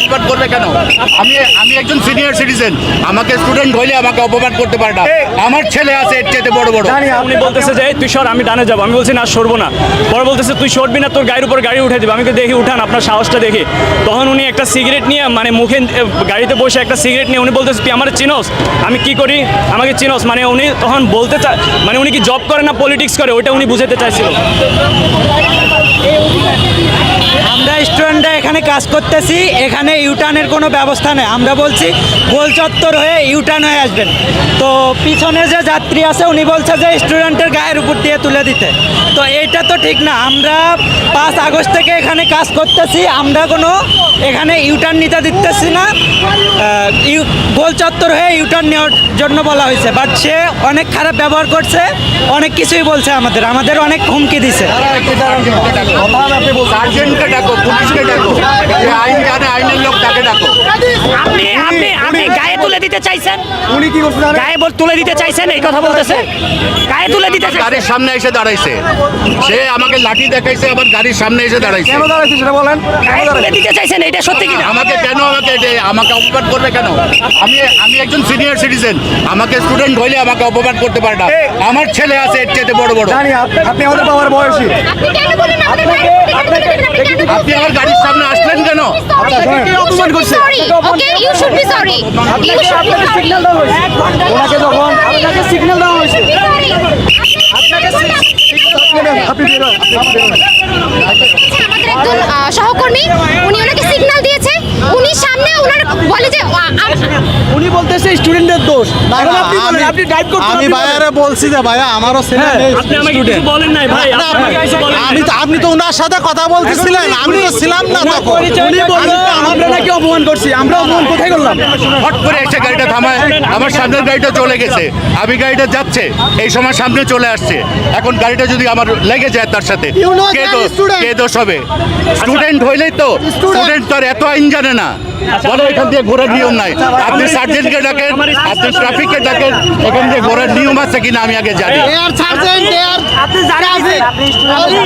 অপমান করবে কেন? আমি আমি একজন সিনিয়র সিটিজেন, আমাকে স্টুডেন্ট হইলে আমাকে অপমান করতে পারে না। আমার ছেলে আছে এর চেয়ে বড় বড়। উনি বলতেছে যে তুই সর, আমি ডানে যাবো। আমি বলছি না, সরবো না। পরে বলতেছে তুই সরবি না, তোর গাড়ির উপর গাড়ি উঠে দিবে। আমি দেখি উঠান, আপনার সাহসটা দেখি। তখন উনি একটা সিগারেট নিয়ে মানে মুখে গাড়িতে বসে একটা সিগারেট নিয়ে উনি বলতেছে তুই আমার চিনোস, আমি কি করি, আমাকে চিনোস। মানে উনি তখন বলতে মানে উনি কি জব করে না পলিটিক্স করে, ওইটা উনি বুঝাতে চাইছিল। আমরা স্টুডেন্টরা এখানে কাজ করতেছি, এখানে ইউটার্নের কোনো ব্যবস্থা নেই। আমরা বলছি গোল চত্বর হয়ে ইউটার্ন হয়ে আসবেন। তো পিছনে যে যাত্রী আছে উনি বলছে যে স্টুডেন্টের গায়ের উপর দিয়ে তুলে দিতে। তো এইটা তো ঠিক না। আমরা 5 আগস্ট থেকে এখানে কাজ করতেছি, আমরা কোনো এখানে ইউটার্ন নিতে দিতেছি না। গোল চত্বর হয়ে ইউটার্ন নেওয়ার জন্য বলা হয়েছে, বাট সে অনেক খারাপ ব্যবহার করছে, অনেক কিছুই বলছে, আমাদের অনেক হুমকি দিছে। সার্জেন্টকে ডাকো, পুলিশকে ডাকো, যে আইন জানে আইনের লোক তাকে ডাকো। আপনি গায়ে তুলে দিতে চাইছেন, উনি কি গায়ে তুলে দিতে চাইছেন, এই কথা বলতেছে। গায়ে তুলে দিতে গাড়ির সামনে এসে দাঁড়াইছে, সে আমাকে লাঠি দেখাইছে, আমার গাড়ির সামনে এসে দাঁড়াইছে। কেন দাঁড়াইছে সেটা বলেন। গায়ে তুলে দিতে চাইছেন, এটা সত্যি কি? আমাকে কেন আমাকে অপমান করবে কেন? আমি একজন সিনিয়র সিটিজেন, আমাকে স্টুডেন্ট হইলে আমাকে অপমান করতে পারে না। আমার ছেলে আছে এর চেয়ে বড় বড়। আপনি আমাদের বাবার বয়সী, আপনি আমার গাড়ির সামনে আসলেন কেন? অপমান করছে। ওনাকে যখন আপনাকে সিগন্যাল দেওয়া হয়েছে, আপনি বের হন, আমাদের একজন সহকর্মী, উনি ওনাকে সিগন্যাল দিয়েছে, উনি সামনে ওনার বলে যে উনি বলতেছে স্টুডেন্টদের দোষ। এখন আপনি বলেন, আপনি ড্রাইভ করতে, আমি ভাইয়ারে বলছি যে ভাইয়া আমারও ছেলে নেই, আপনি আমাকে কিছু বলেন নাই ভাই, আপনি তো ওনার সাথে কথা বলতেছিলেন, আমি তো ছিলাম না তখন। উনি বললো আমরা নাকি অপমান করছি, আমরা অপমান কোথায় করলাম? হট করে এসে গাড়িটা থামায়, আমার সামনের গাড়িটা চলে গেছে, আমি গাড়িটা যাচ্ছে, এই সময় সামনে চলে আসছে। এখন গাড়িটা যদি আমার লেগে যায় তার সাথে কে দোষ হবে? স্টুডেন্ট হইলেই তো, স্টুডেন্ট তো আর এত আইন জানে না। বলো এখান দিয়ে ঘোরার নিয়ম নাই। আপনি সার্জেন্টকে ডাকেন, আপনি ট্রাফিককে ডাকেন, এখান দিয়ে ঘোরার নিয়ম আছে কিনা আমি আগে জানি।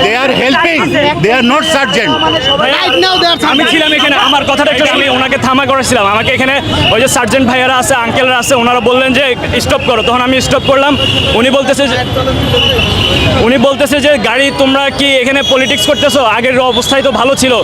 They are helping, they are not sergeant. আমি ছিলাম এখানে, আমার কথাটা একটু, আমি ওনাকে থামা করেছিলাম। আমাকে এখানে ওই যে সার্জেন্ট ভাইয়ারা আছে, আঙ্কেলরা আছে, ওনারা বললেন যে স্টপ করো, তখন আমি স্টপ করলাম। উনি বলতেছে যে গাড়ি তোমরা কি এখানে পলিটিক্স করতেছো, আগের অবস্থায় তো ভালো ছিল।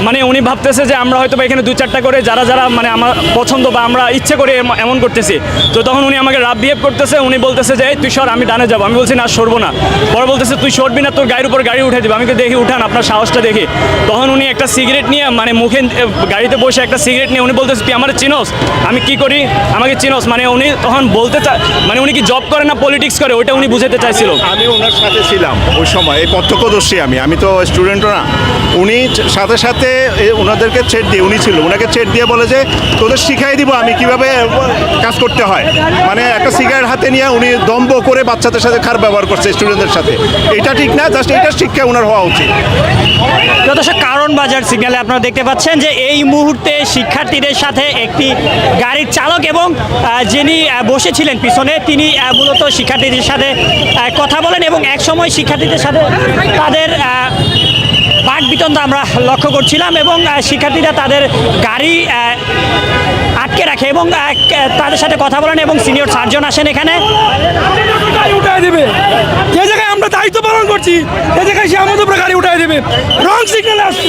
মানে উনি ভাবতেছে যে আমরা হয়তো এখানে 2-4টা করে যারা মানে আমার পছন্দ বা আমরা ইচ্ছে করে এমন করতেছি। তো তখন উনি আমাকে রাফ বিহেভ করতেছে, উনি বলতেছে যে তুই সর, আমি ডানে যাবো। আমি বলছি না, সরবো না। পরে বলতেছে তুই সরবি না, তোর গাড়ির উপর গাড়ি উঠে দিবে। আমি দেখি উঠান, আপনার সাহসটা দেখি। তখন উনি একটা সিগারেট নিয়ে মানে মুখে গাড়িতে বসে একটা সিগারেট নিয়ে উনি বলতেছে তুই আমার চিনোস, আমি কি করি, আমাকে চিনোস। মানে উনি তখন বলতে মানে উনি কি জব করে না পলিটিক্স করে, ওইটা উনি বুঝাতে চাইছিল। আমি ওনার সাথে ছিলাম ওই সময়, এই প্রত্যক্ষদর্শী আমি তো স্টুডেন্টও না। উনি সাথে সাথে ওনাদেরকে ছেড় দিয়ে, উনি ছিল, ওনাকে ছেড় দিয়ে বলে যে তোদের শিখাই দিব আমি কিভাবে কাজ করতে হয়। মানে একটা সিগারেট হাতে নিয়ে উনি দম্ভ করে বাচ্চাদের সাথে খারাপ ব্যবহার করছে, স্টুডেন্টদের সাথে। এটা ঠিক না, জাস্ট এইটার শিক্ষা ওনার হওয়া উচিত। যথেষ্ট কারণ বাজার সিগন্যালে আপনারা দেখতে পাচ্ছেন যে এই মুহূর্তে শিক্ষার্থীদের সাথে একটি গাড়ির চালক এবং যিনি বসেছিলেন পিছনে, তিনি মূলত শিক্ষার্থীদের সাথে কথা বলেন এবং একসময় শিক্ষার্থীদের সাথে তাদের বাক বিতণ্ডা আমরা লক্ষ্য করছিলাম এবং শিক্ষার্থীরা তাদের গাড়ি আটকে রাখে এবং তাদের সাথে কথা বলেন এবং সিনিয়র সার্জন আসেন এখানে। গাড়ি উঠায় দেবে, যে জায়গায় আমরা দায়িত্ব পালন করছি সে জায়গায় সে আমাদের উপরে গাড়ি উঠায় দেবে, রং সিগন্যাল আসছে।